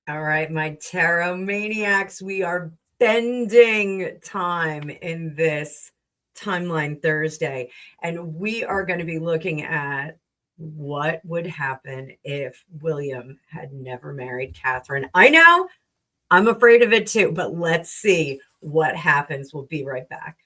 All right, my tarot maniacs, we are bending time in this timeline Thursday, and we are going to be looking at what would happen if William had never married Catherine. I know I'm afraid of it too, but let's see what happens. We'll be right back.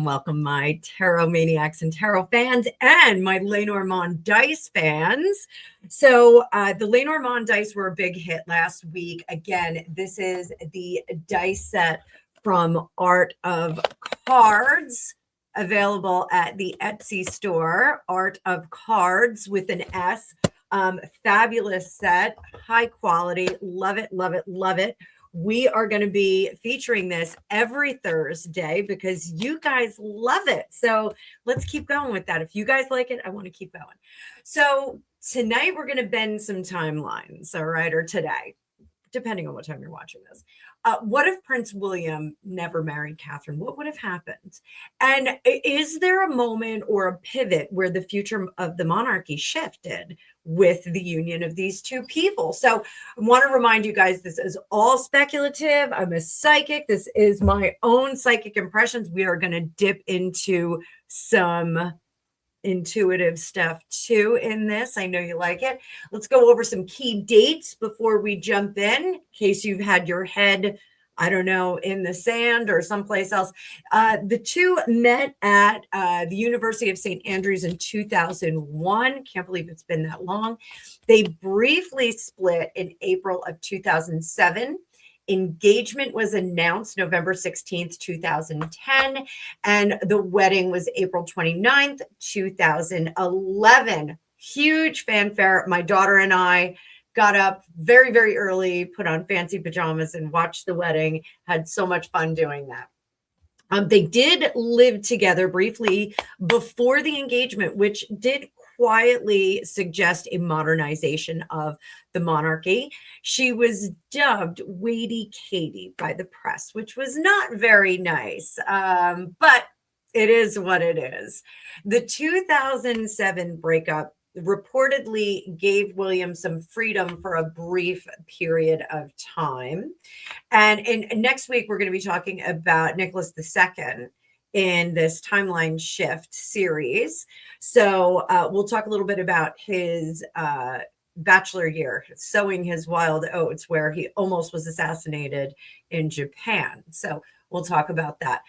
Welcome, my tarot maniacs and tarot fans, and my Lenormand dice fans. So, the Lenormand dice were a big hit last week. Again, this is the dice set from Art of Cards, available at the Etsy store. Art of Cards with an S. Fabulous set, high quality. Love it, love it, love it. We are going to be featuring this every Thursday because you guys love it. So let's keep going with that. If you guys like it, I want to keep going. So tonight we're going to bend some timelines, all right, or today, depending on what time you're watching this. What if Prince William never married Catherine? What would have happened? And is there a moment or a pivot where the future of the monarchy shifted with the union of these two people? So I want to remind you guys, this is all speculative. I'm a psychic. This is my own psychic impressions. We are going to dip into some intuitive stuff too in this. I know you like it. Let's go over some key dates before we jump in case you've had your head, I don't know, in the sand or someplace else. The two met at the University of St. Andrews in 2001. Can't believe it's been that long. They briefly split in April of 2007. Engagement was announced November 16th, 2010, and the wedding was April 29th, 2011. Huge fanfare. My daughter and I got up very, very early, put on fancy pajamas, and watched the wedding. Had so much fun doing that. They did live together briefly before the engagement, which did quietly suggest a modernization of the monarchy. She was dubbed Weighty Katie by the press, which was not very nice, but it is what it is. The 2007 breakup reportedly gave William some freedom for a brief period of time. And next week, we're going to be talking about Nicholas II in this timeline shift series. So we'll talk a little bit about his bachelor year, sowing his wild oats, where he almost was assassinated in Japan. So we'll talk about that.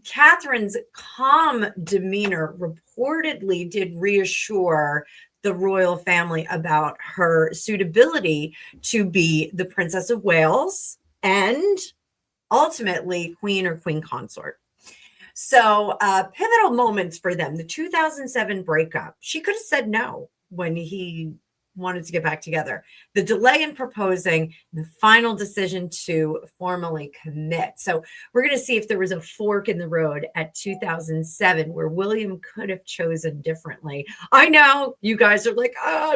Catherine's calm demeanor reportedly did reassure the royal family about her suitability to be the Princess of Wales and ultimately queen or queen consort. So pivotal moments for them. The 2007 breakup. She could have said no when he wanted to get back together. The delay in proposing, the final decision to formally commit. So we're going to see if there was a fork in the road at 2007 where William could have chosen differently. I know you guys are like,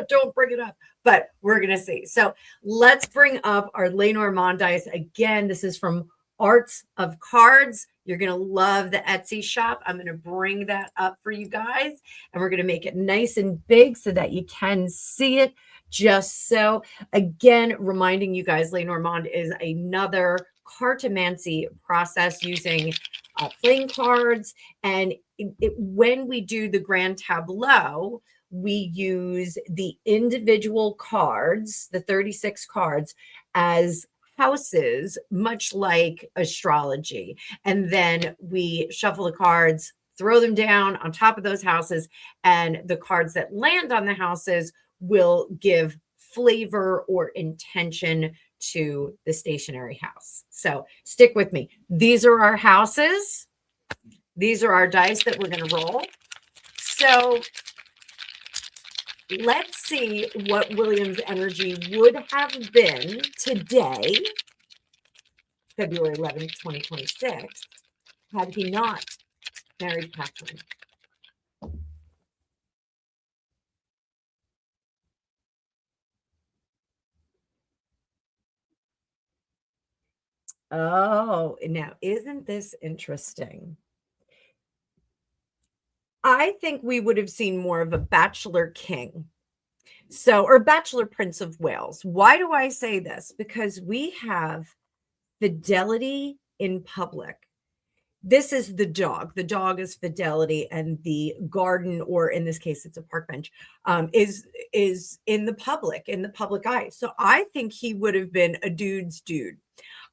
don't bring it up, but we're going to see. So let's bring up our Lenormand dice. Again, this is from Arts of Cards. You're going to love the Etsy shop. I'm going to bring that up for you guys, and we're going to make it nice and big so that you can see it. Just so, again, reminding you guys, Lenormand is another cartomancy process using playing cards. And when we do the grand tableau, we use the individual cards, the 36 cards, as houses, much like astrology. And then we shuffle the cards, throw them down on top of those houses, and the cards that land on the houses will give flavor or intention to the stationary house. So stick with me. These are our houses. These are our dice that we're going to roll. So let's see what William's energy would have been today February 11th, 2026, had he not married Catherine. Oh, now isn't this interesting? I think we would have seen more of a bachelor king. So, or bachelor Prince of Wales. Why do I say this? Because we have fidelity in public. This is the dog. The dog is fidelity, and the garden, or in this case, it's a park bench, is in the public eye. So I think he would have been a dude's dude.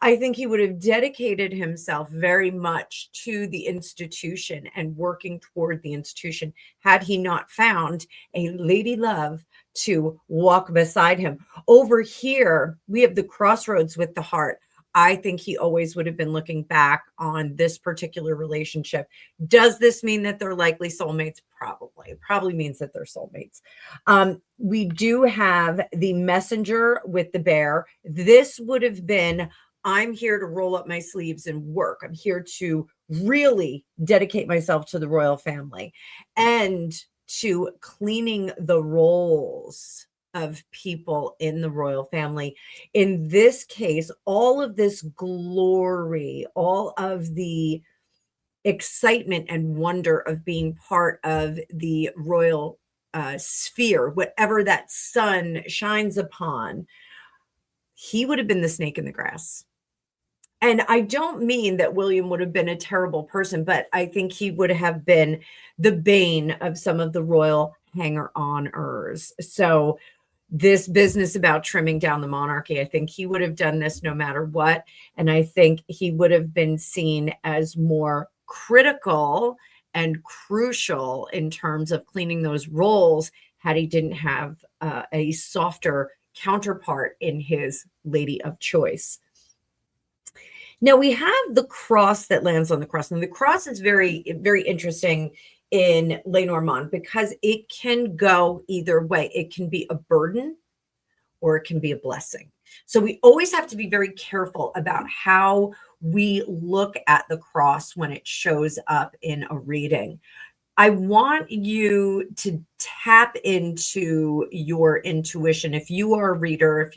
I think he would have dedicated himself very much to the institution and working toward the institution had he not found a lady love to walk beside him. Over here, we have the crossroads with the heart. I think he always would have been looking back on this particular relationship. Does this mean that they're likely soulmates? Probably. It probably means that they're soulmates. We do have the messenger with the bear. This would have been, I'm here to roll up my sleeves and work. I'm here to really dedicate myself to the royal family and to cleaning the roles of people in the royal family. In this case, all of this glory, all of the excitement and wonder of being part of the royal sphere, whatever that sun shines upon, he would have been the snake in the grass. And I don't mean that William would have been a terrible person, but I think he would have been the bane of some of the royal hanger-oners. So this business about trimming down the monarchy, I think he would have done this no matter what. And I think he would have been seen as more critical and crucial in terms of cleaning those roles had he didn't have a softer counterpart in his lady of choice. Now we have the cross that lands on the cross, and the cross is very, very interesting in Lenormand because it can go either way. It can be a burden or it can be a blessing. So we always have to be very careful about how we look at the cross when it shows up in a reading. I want you to tap into your intuition. If you are a reader,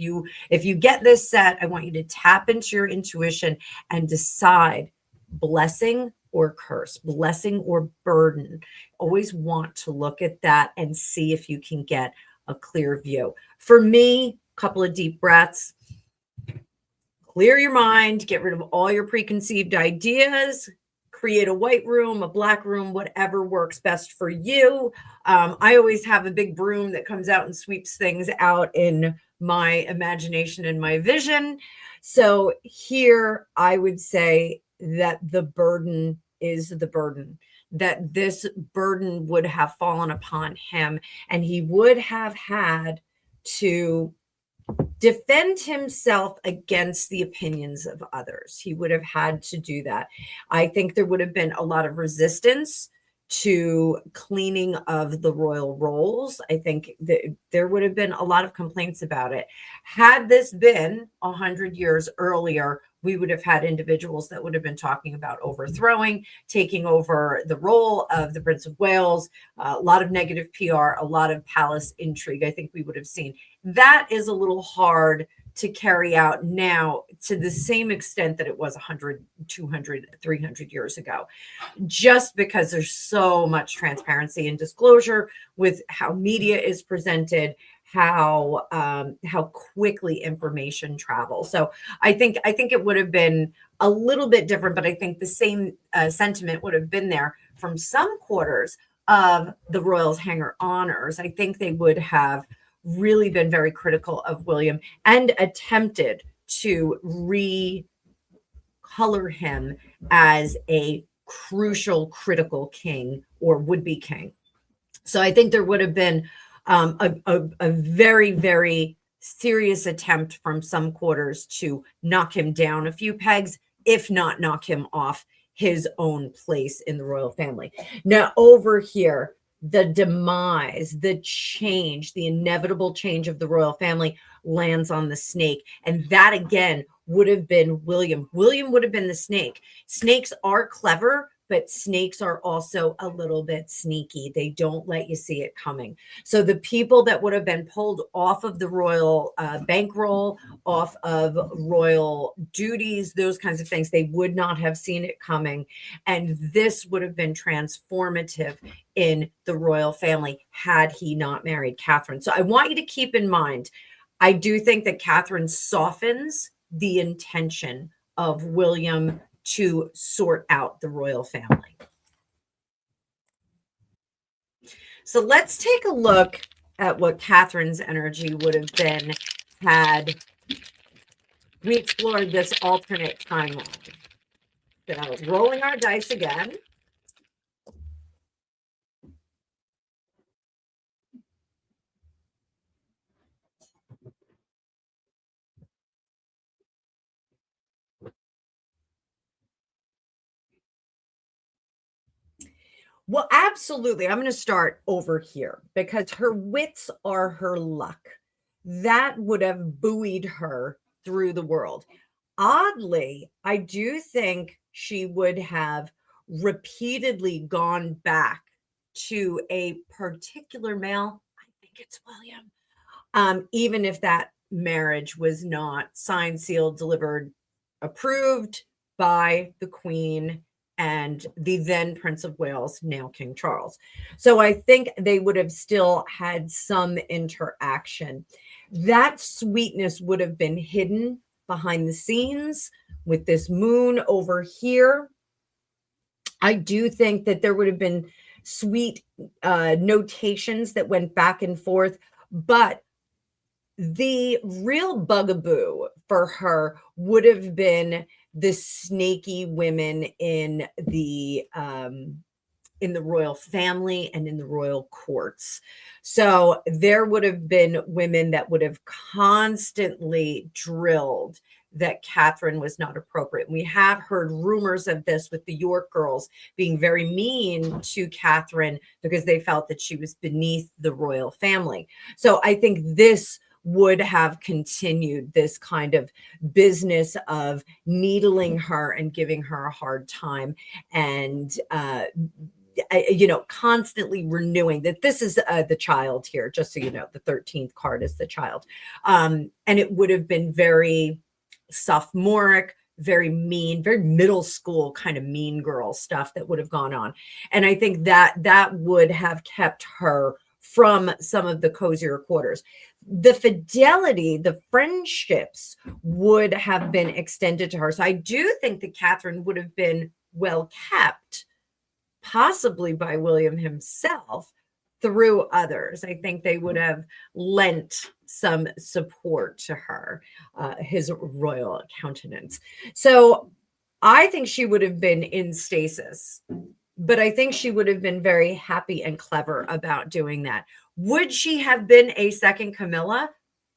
if you get this set, I want you to tap into your intuition and decide blessing or curse, blessing or burden. Always want to look at that and see if you can get a clear view. For me, a couple of deep breaths. Clear your mind, get rid of all your preconceived ideas, create a white room, a black room, whatever works best for you. I always have a big broom that comes out and sweeps things out in my imagination and my vision. So here I would say that the burden is the burden, that this burden would have fallen upon him, and he would have had to defend himself against the opinions of others. He would have had to do that. I think there would have been a lot of resistance to cleaning of the royal rolls. I think that there would have been a lot of complaints about it. Had this been 100 years earlier, we would have had individuals that would have been talking about overthrowing, taking over the role of the Prince of Wales, a lot of negative PR, a lot of palace intrigue. I think we would have seen. That is a little hard to carry out now to the same extent that it was 100, 200, 300 years ago, just because there's so much transparency and disclosure with how media is presented, how quickly information travels. So I think it would have been a little bit different, but I think the same sentiment would have been there from some quarters of the royals hanger-oners. I think they would have really been very critical of William and attempted to recolor him as a crucial, critical king or would-be king. So I think there would have been a very, very serious attempt from some quarters to knock him down a few pegs, if not knock him off his own place in the royal family. Now over here, the demise, the change, the inevitable change of the royal family lands on the snake. And that again would have been William. William would have been the snake. Snakes are clever, but snakes are also a little bit sneaky. They don't let you see it coming. So the people that would have been pulled off of the royal bankroll, off of royal duties, those kinds of things, they would not have seen it coming. And this would have been transformative in the royal family had he not married Catherine. So I want you to keep in mind, I do think that Catherine softens the intention of William to sort out the royal family. So let's take a look at what Catherine's energy would have been had we explored this alternate timeline. So rolling our dice again. Well, absolutely. I'm going to start over here because her wits are her luck. That would have buoyed her through the world. Oddly, I do think she would have repeatedly gone back to a particular male. I think it's William. Even if that marriage was not signed, sealed, delivered, approved by the Queen and the then Prince of Wales, now King Charles. So I think they would have still had some interaction. That sweetness would have been hidden behind the scenes with this moon over here. I do think that there would have been sweet notations that went back and forth, but the real bugaboo for her would have been the snaky women in the royal family and in the royal courts. So there would have been women that would have constantly drilled that Catherine was not appropriate. We have heard rumors of this with the York girls being very mean to Catherine because they felt that she was beneath the royal family. So I think this would have continued, this kind of business of needling her and giving her a hard time and constantly renewing that this is the child here, just so you know, the 13th card is the child. And it would have been very sophomoric, very mean, very middle school kind of mean girl stuff that would have gone on. And I think that would have kept her from some of the cozier quarters. The fidelity, the friendships would have been extended to her. So I do think that Catherine would have been well kept, possibly by William himself, through others. I think they would have lent some support to her, his royal countenance. So I think she would have been in stasis, but I think she would have been very happy and clever about doing that. Would she have been a second Camilla?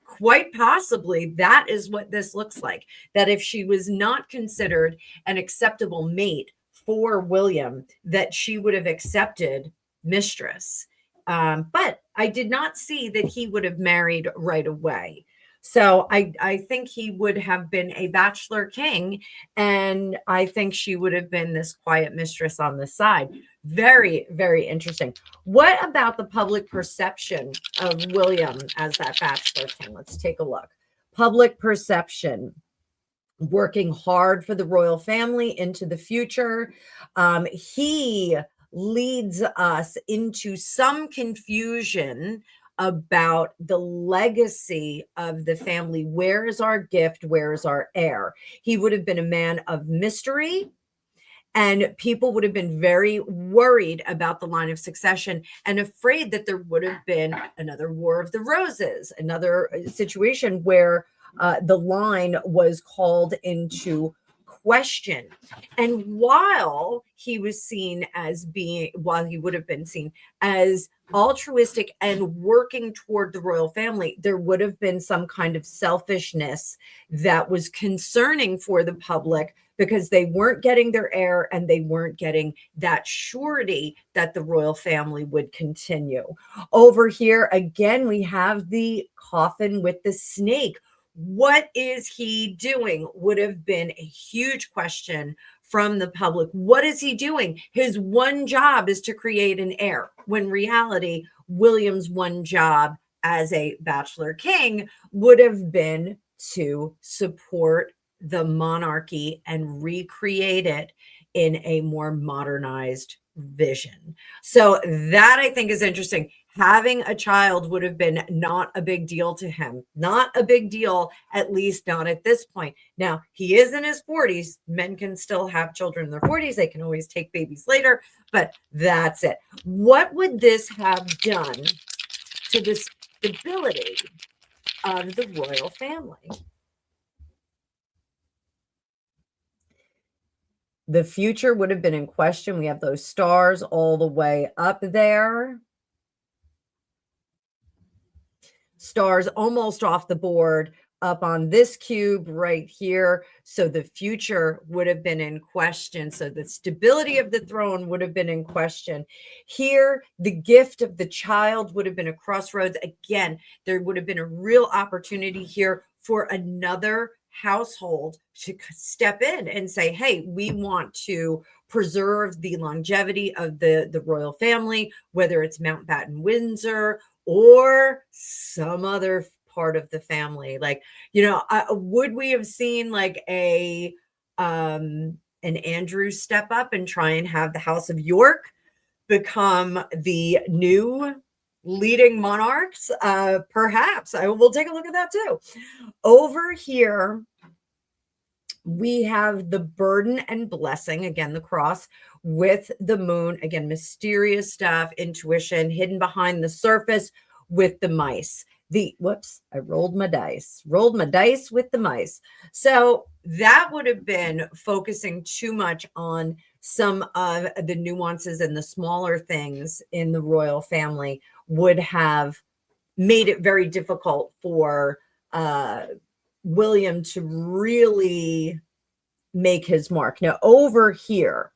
Quite possibly. That is what this looks like. That if she was not considered an acceptable mate for William, that she would have accepted mistress. But I did not see that he would have married right away. So I think he would have been a bachelor king, and I think she would have been this quiet mistress on the side. Very, very interesting. What about the public perception of William as that bachelor king? Let's take a look. Public perception. Working hard for the royal family into the future. He leads us into some confusion about the legacy of the family. Where is our gift? Where is our heir? He would have been a man of mystery, and people would have been very worried about the line of succession and afraid that there would have been another War of the Roses, another situation where the line was called into question. And while he was seen as being, while he would have been seen as altruistic and working toward the royal family, there would have been some kind of selfishness that was concerning for the public, because they weren't getting their heir and they weren't getting that surety that the royal family would continue. Over here, again, we have the coffin with the snake. What is he doing? Would have been a huge question from the public. What is he doing? His one job is to create an heir, when reality, William's one job as a bachelor king would have been to support the monarchy and recreate it in a more modernized vision. So that, I think, is interesting. Having a child would have been not a big deal to him. Not a big deal, at least not at this point. Now, he is in his 40s. Men can still have children in their 40s. They can always take babies later, but that's it. What would this have done to the stability of the royal family? The future would have been in question. We have those stars all the way up there. Stars almost off the board up on this cube right here. So the future would have been in question. So the stability of the throne would have been in question. Here, the gift of the child would have been a crossroads. Again, there would have been a real opportunity here for another household to step in and say, hey, we want to preserve the longevity of the royal family, whether it's Mountbatten Windsor or some other part of the family. Like, would we have seen like an Andrew step up and try and have the House of York become the new leading monarchs? Perhaps. I will take a look at that too. Over here, we have the burden and blessing, again, the cross with the moon, again, mysterious stuff, intuition hidden behind the surface with the mice. I rolled my dice with the mice. So that would have been focusing too much on some of the nuances and the smaller things in the royal family, would have made it very difficult for William to really make his mark. Now, over here,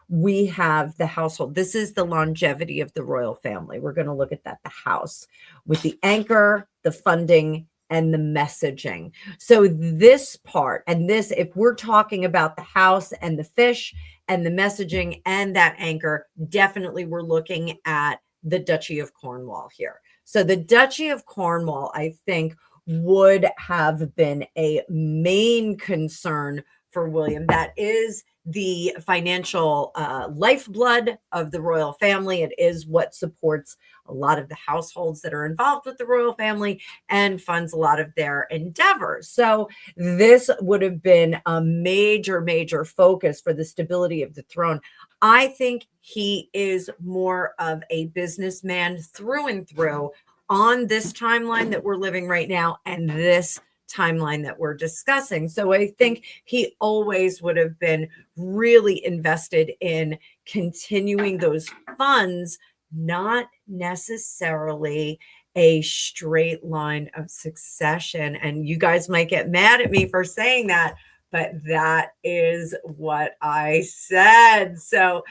we have the household. This is the longevity of the royal family. We're going to look at that, the house, with the anchor, the funding, and the messaging. So this part, and this, if we're talking about the house and the fish and the messaging and that anchor, definitely we're looking at the Duchy of Cornwall here. So the Duchy of Cornwall, I think, would have been a main concern for William. That is the financial lifeblood of the royal family. It is what supports a lot of the households that are involved with the royal family and funds a lot of their endeavors. So this would have been a major, major focus for the stability of the throne. I think he is more of a businessman through and through on this timeline that we're living right now and this timeline that we're discussing. So I think he always would have been really invested in continuing those funds, not necessarily a straight line of succession. And you guys might get mad at me for saying that, but that is what I said. So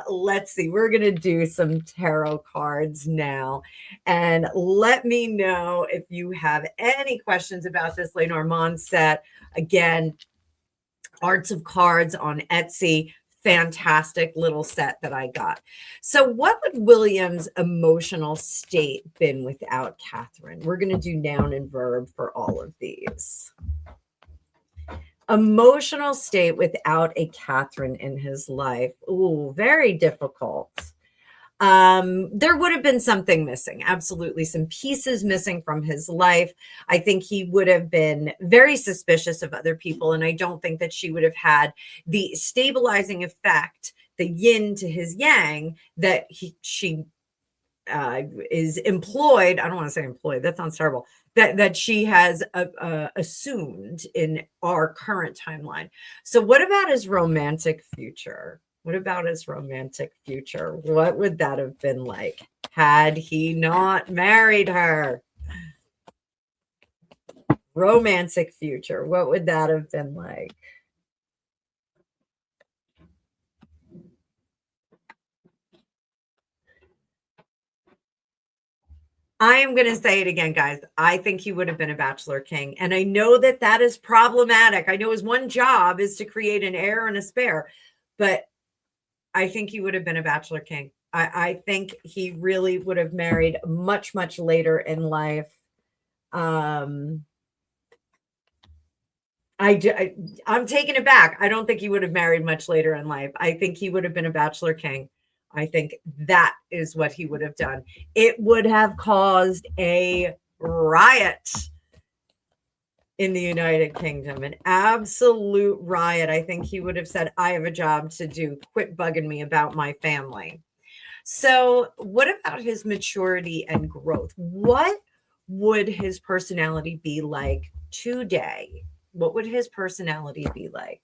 let's see, we're going to do some tarot cards now, and let me know if you have any questions about this Lenormand set. Again, Arts of Cards on Etsy, fantastic little set that I got. So what would William's emotional state been without Catherine? We're going to do noun and verb for all of these. Emotional state without a Catherine in his life. Ooh, very difficult. There would have been something missing. Absolutely. Some pieces missing from his life. I think he would have been very suspicious of other people. And I don't think that she would have had the stabilizing effect, the yin to his yang, that she is employed. I don't want to say employed. That sounds terrible. that she has assumed in our current timeline. So what about his romantic future? What about his romantic future? What would that have been like had he not married her? Romantic future. What would that have been like? I am going to say it again, guys. I think he would have been a bachelor king. And I know that that is problematic. I know his one job is to create an heir and a spare, but I think he would have been a bachelor king. I think he really would have married much, much later in life. I'm taking it back. I don't think he would have married much later in life. I think he would have been a bachelor king. I think that is what he would have done. It would have caused a riot in the United Kingdom, an absolute riot. I think he would have said, I have a job to do. Quit bugging me about my family. So, what about his maturity and growth? What would his personality be like today? What would his personality be like?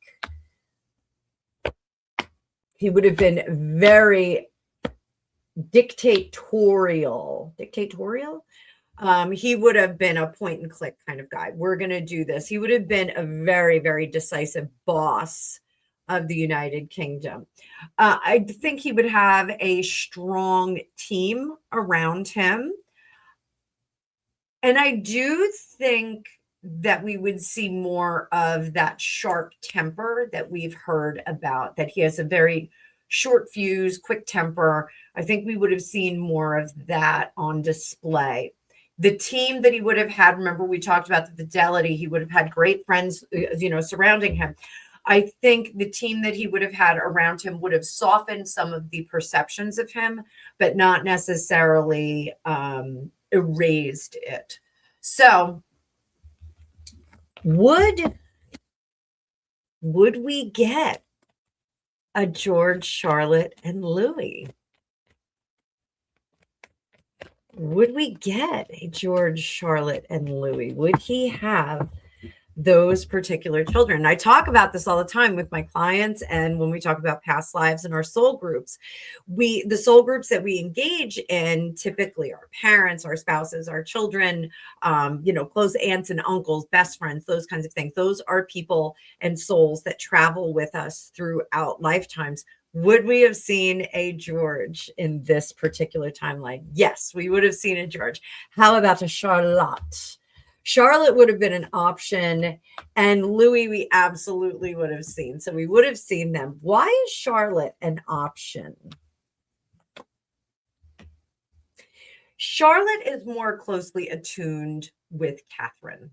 He would have been very dictatorial. He would have been a point and click kind of guy. We're going to do this. He would have been a very, very decisive boss of the United Kingdom. I think he would have a strong team around him. And I do think that we would see more of that sharp temper that we've heard about, that he has a very short fuse, quick temper. I think we would have seen more of that on display. The team that he would have had, remember we talked about the fidelity, he would have had great friends, surrounding him. I think the team that he would have had around him would have softened some of the perceptions of him, but not necessarily erased it. So would we get a George, Charlotte, and Louis? Would we get a George, Charlotte, and Louis? Would he have those particular children? I talk about this all the time with my clients, and when we talk about past lives in our soul groups, the soul groups that we engage in typically are parents, our spouses, our children, close aunts and uncles, best friends, those kinds of things. Those are people and souls that travel with us throughout lifetimes. Would we have seen a George in this particular timeline? Yes, we would have seen a George. How about a Charlotte? Charlotte would have been an option, and Louis we absolutely would have seen. So we would have seen them. Why is Charlotte an option? Charlotte is more closely attuned with Catherine.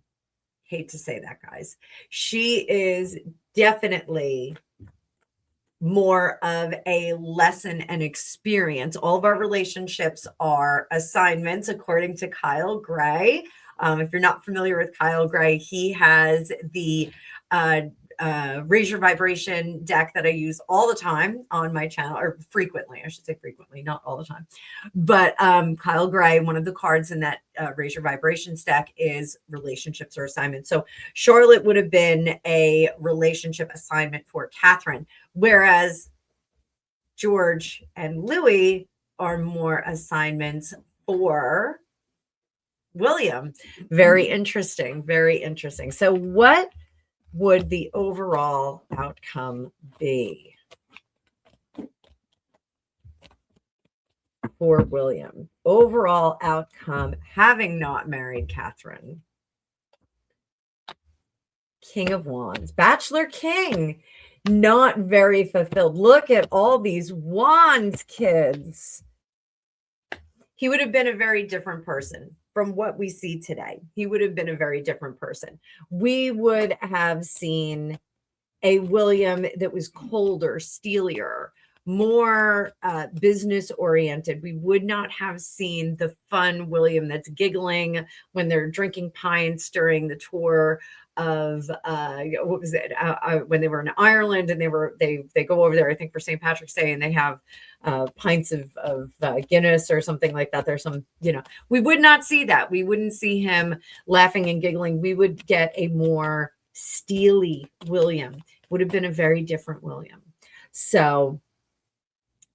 Hate to say that, guys. She is definitely more of a lesson and experience. All of our relationships are assignments, according to Kyle Gray. If you're not familiar with Kyle Gray, he has the Raise Your Vibration deck that I use all the time on my channel, or frequently, I should say frequently, not all the time. But Kyle Gray, one of the cards in that Raise Your Vibrations deck is relationships or assignments. So Charlotte would have been a relationship assignment for Catherine, whereas George and Louis are more assignments for William. Very interesting. Very interesting. So what would the overall outcome be for William? Overall outcome, having not married Catherine. King of Wands, Bachelor King, not very fulfilled. Look at all these wands, kids. He would have been a very different person from what we see today. He would have been a very different person. We would have seen a William that was colder, steelier, more business oriented. We would not have seen the fun William that's giggling when they're drinking pints during the tour of what was it when they were in Ireland, and they go over there, I think, for St. Patrick's Day, and they have pints of Guinness or something like that. There's some, we would not see that. We wouldn't see him laughing and giggling. We would get a more steely William. Would have been a very different William. So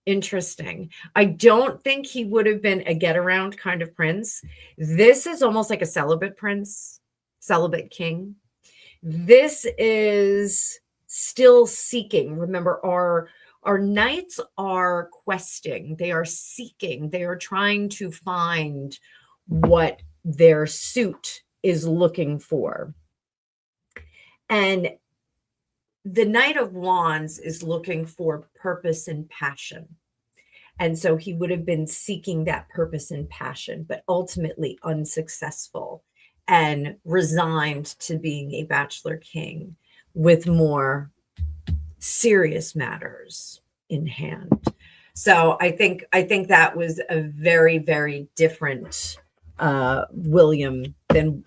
interesting. I don't think he would have been a get around kind of prince. This is almost like a celibate prince, celibate king. This is still seeking. Remember, our knights are questing. They are seeking. They are trying to find what their suit is looking for. And the Knight of Wands is looking for purpose and passion. And so he would have been seeking that purpose and passion, but ultimately unsuccessful and resigned to being a bachelor king with more serious matters in hand. So I think that was a very, very different William than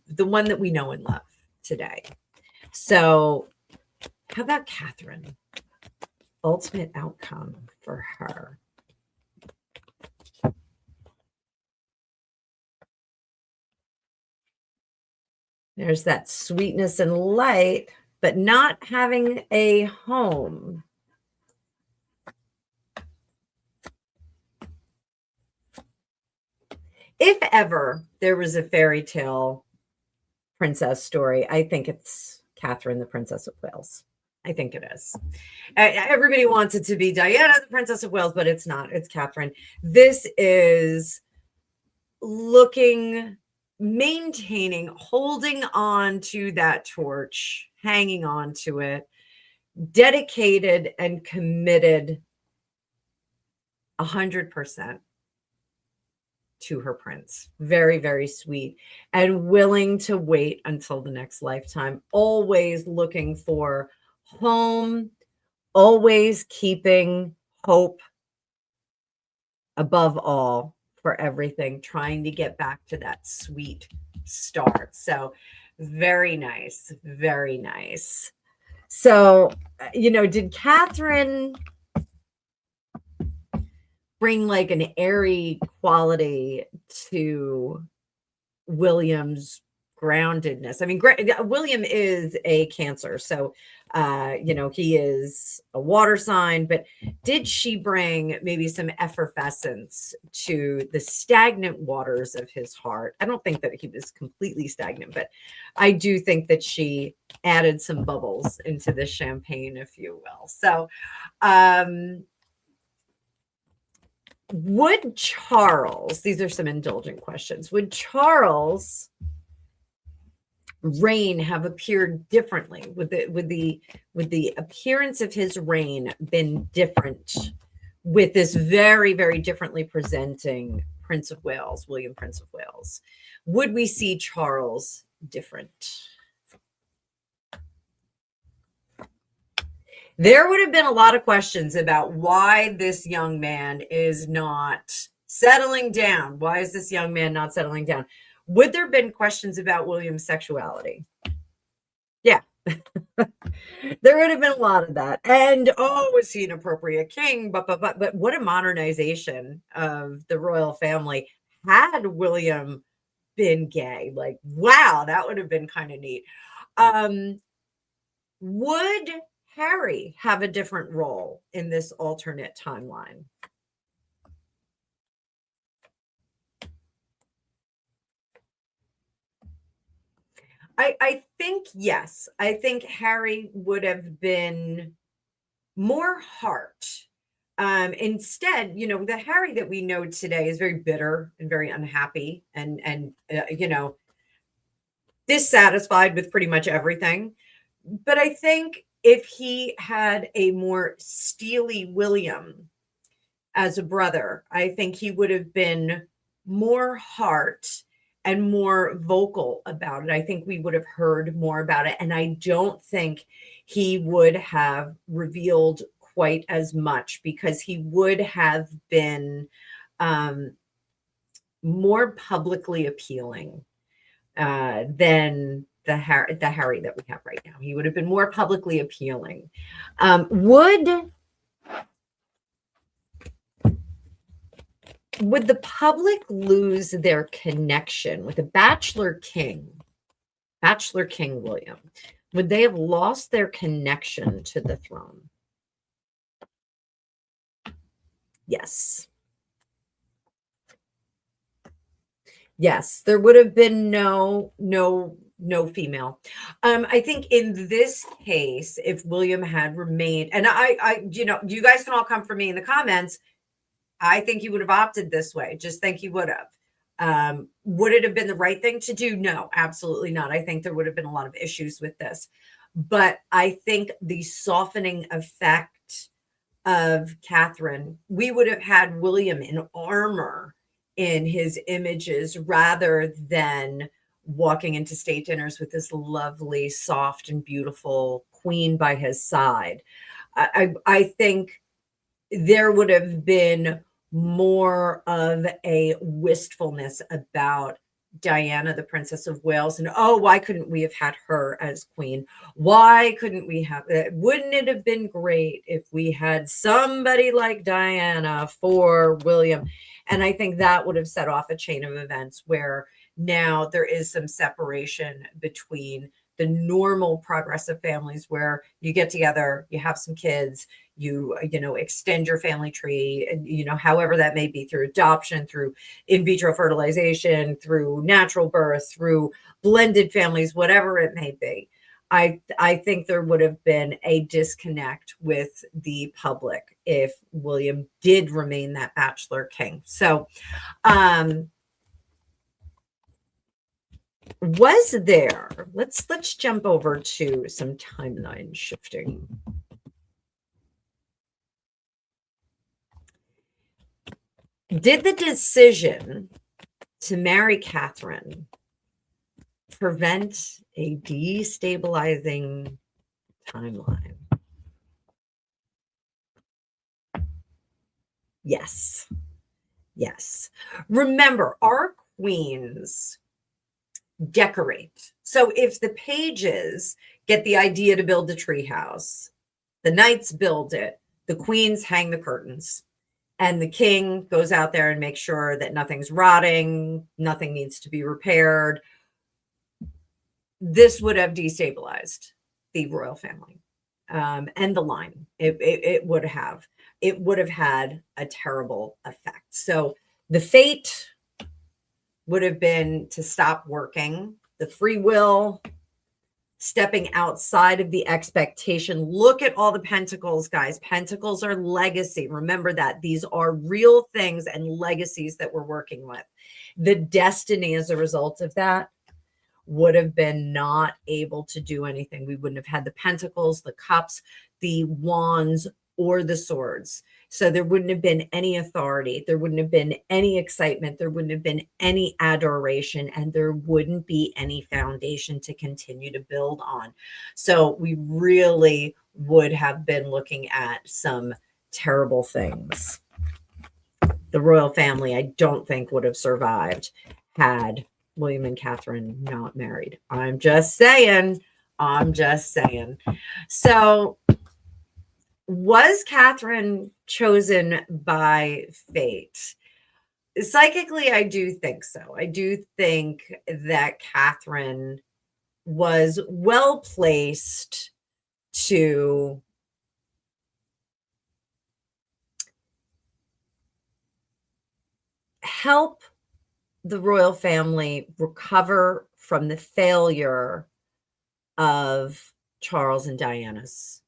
the one that we know and love today. So how about Catherine? Ultimate outcome for her. There's that sweetness and light, but not having a home. If ever there was a fairy tale princess story, I think it's Catherine, the Princess of Wales. I think it is. Everybody wants it to be Diana, the Princess of Wales, but it's not. It's Catherine. This is maintaining, holding on to that torch, hanging on to it, dedicated and committed 100% to her prince. Very, very sweet, and willing to wait until the next lifetime, always looking for home, always keeping hope above all for everything, trying to get back to that sweet start. So very nice, very nice. So, did Catherine bring like an airy quality to William's groundedness? I mean, William is a Cancer, so he is a water sign, but did she bring maybe some effervescence to the stagnant waters of his heart? I don't think that he was completely stagnant, but I do think that she added some bubbles into the champagne, if you will. So would Charles, these are some indulgent questions, would Charles' reign have appeared differently? Would the appearance of his reign been different with this very, very differently presenting Prince of Wales, William, Prince of Wales? Would we see Charles different? There would have been a lot of questions about why this young man is not settling down. Why is this young man not settling down? Would there have been questions about William's sexuality? Yeah. There would have been a lot of that. And, was he an appropriate king? But what a modernization of the royal family had William been gay. Like, wow, that would have been kind of neat. Would Harry have a different role in this alternate timeline? I think yes. I think Harry would have been more heart. Instead, the Harry that we know today is very bitter and very unhappy and dissatisfied with pretty much everything. But I think if he had a more steely William as a brother, I think he would have been more heart and more vocal about it. I think we would have heard more about it. And I don't think he would have revealed quite as much because he would have been more publicly appealing than the Harry that we have right now. He would have been more publicly appealing. Would the public lose their connection with the Bachelor King William? Would they have lost their connection to the throne? Yes. Yes, there would have been no female. I think in this case, if William had remained, and you guys can all come for me in the comments. I think he would have opted this way. Just think he would have. Would it have been the right thing to do? No, absolutely not. I think there would have been a lot of issues with this. But I think the softening effect of Catherine, we would have had William in armor in his images rather than walking into state dinners with this lovely, soft, and beautiful queen by his side. I think there would have been more of a wistfulness about Diana, the Princess of Wales, and why couldn't we have had her as queen? Why couldn't we have it? Wouldn't it have been great if we had somebody like Diana for William? And I think that would have set off a chain of events where now there is some separation between the normal progressive families where you get together, you have some kids, you extend your family tree, and however that may be, through adoption, through in vitro fertilization, through natural birth, through blended families, whatever it may be. I think there would have been a disconnect with the public if William did remain that Bachelor King. So was there, let's jump over to some timeline shifting. Did the decision to marry Catherine prevent a destabilizing timeline? Yes. Yes. Remember, our queens decorate. So if the pages get the idea to build a treehouse, the knights build it, the queens hang the curtains, and the king goes out there and makes sure that nothing's rotting, nothing needs to be repaired. This would have destabilized the royal family and the line. It would have. It would have had a terrible effect. So the fate would have been to stop working. The free will, stepping outside of the expectation. Look at all the pentacles, guys. Pentacles are legacy. Remember that. These are real things and legacies that we're working with. The destiny as a result of that would have been not able to do anything. We wouldn't have had the pentacles, the cups, the wands, or the swords. So there wouldn't have been any authority. There wouldn't have been any excitement. There wouldn't have been any adoration, and there wouldn't be any foundation to continue to build on. So we really would have been looking at some terrible things. The royal family, I don't think, would have survived had William and Catherine not married. I'm just saying. So was Catherine chosen by fate? Psychically, I do think so. I do think that Catherine was well placed to help the royal family recover from the failure of Charles and Diana's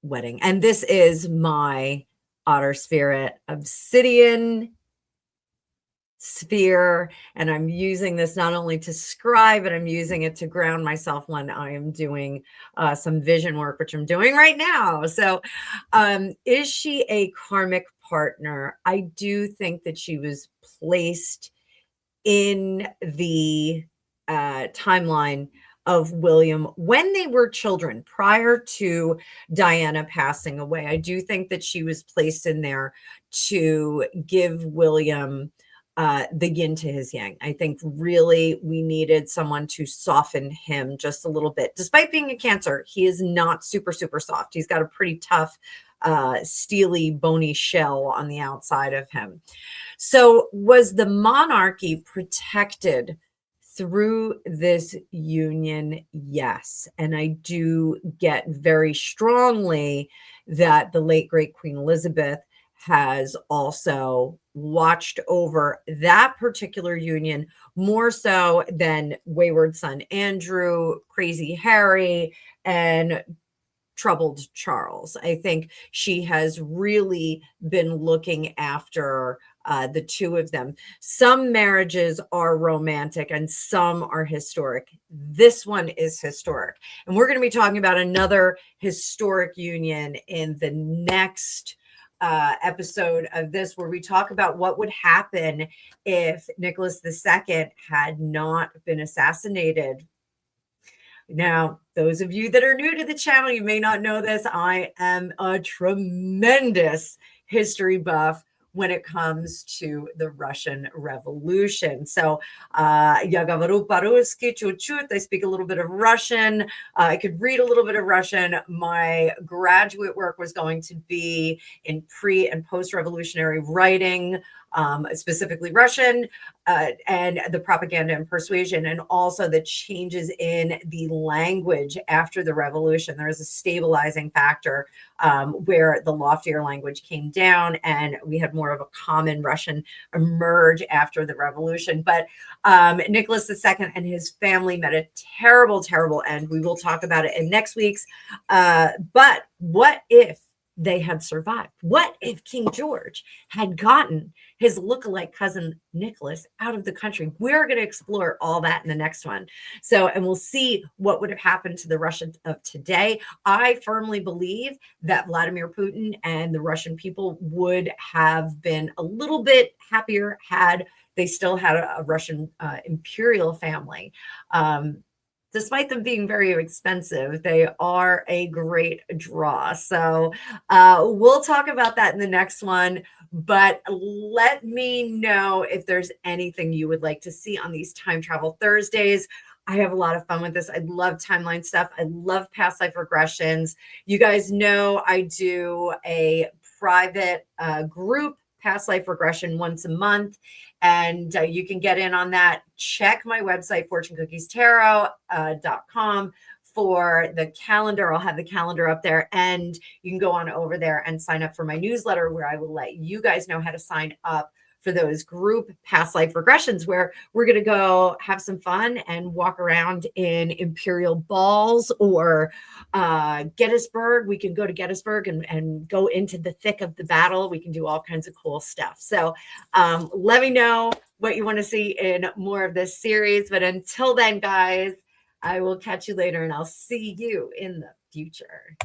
wedding. And this is my Otter Spirit Obsidian sphere, and I'm using this not only to scribe, but I'm using it to ground myself when I am doing some vision work, which I'm doing right now. So is she a karmic partner? I do think that she was placed in the timeline of William when they were children, prior to Diana passing away. I do think that she was placed in there to give William the yin to his yang. I think really we needed someone to soften him just a little bit. Despite being a Cancer, he is not super, super soft. He's got a pretty tough, steely, bony shell on the outside of him. So was the monarchy protected through this union? Yes. And I do get very strongly that the late, great Queen Elizabeth has also watched over that particular union more so than wayward son Andrew, crazy Harry, and troubled Charles. I think she has really been looking after the two of them. Some marriages are romantic and some are historic. This one is historic. And we're going to be talking about another historic union in the next episode of this, where we talk about what would happen if Nicholas II had not been assassinated. Now, those of you that are new to the channel, you may not know this. I am a tremendous history buff when it comes to the Russian Revolution. So, I speak a little bit of Russian. I could read a little bit of Russian. My graduate work was going to be in pre- and post-revolutionary writing, specifically Russian, and the propaganda and persuasion, and also the changes in the language after the revolution. There is a stabilizing factor where the loftier language came down and we had more of a common Russian emerge after the revolution. But Nicholas II and his family met a terrible, terrible end. We will talk about it in next week's. But what if they had survived? What if King George had gotten his lookalike cousin Nicholas out of the country? We're going to explore all that in the next one. So, and we'll see what would have happened to the Russians of today. I firmly believe that Vladimir Putin and the Russian people would have been a little bit happier had they still had a Russian imperial family. Despite them being very expensive, they are a great draw. So we'll talk about that in the next one. But let me know if there's anything you would like to see on these Time Travel Thursdays. I have a lot of fun with this. I love timeline stuff. I love past life regressions. You guys know I do a private group past life regression once a month. And you can get in on that. Check my website, fortunecookiestarot.com, for the calendar. I'll have the calendar up there, and you can go on over there and sign up for my newsletter, where I will let you guys know how to sign up for those group past life regressions, where we're going to go have some fun and walk around in imperial balls or Gettysburg. We can go to Gettysburg and go into the thick of the battle. We can do all kinds of cool stuff. So let me know what you want to see in more of this series. But until then, guys, I will catch you later, and I'll see you in the future.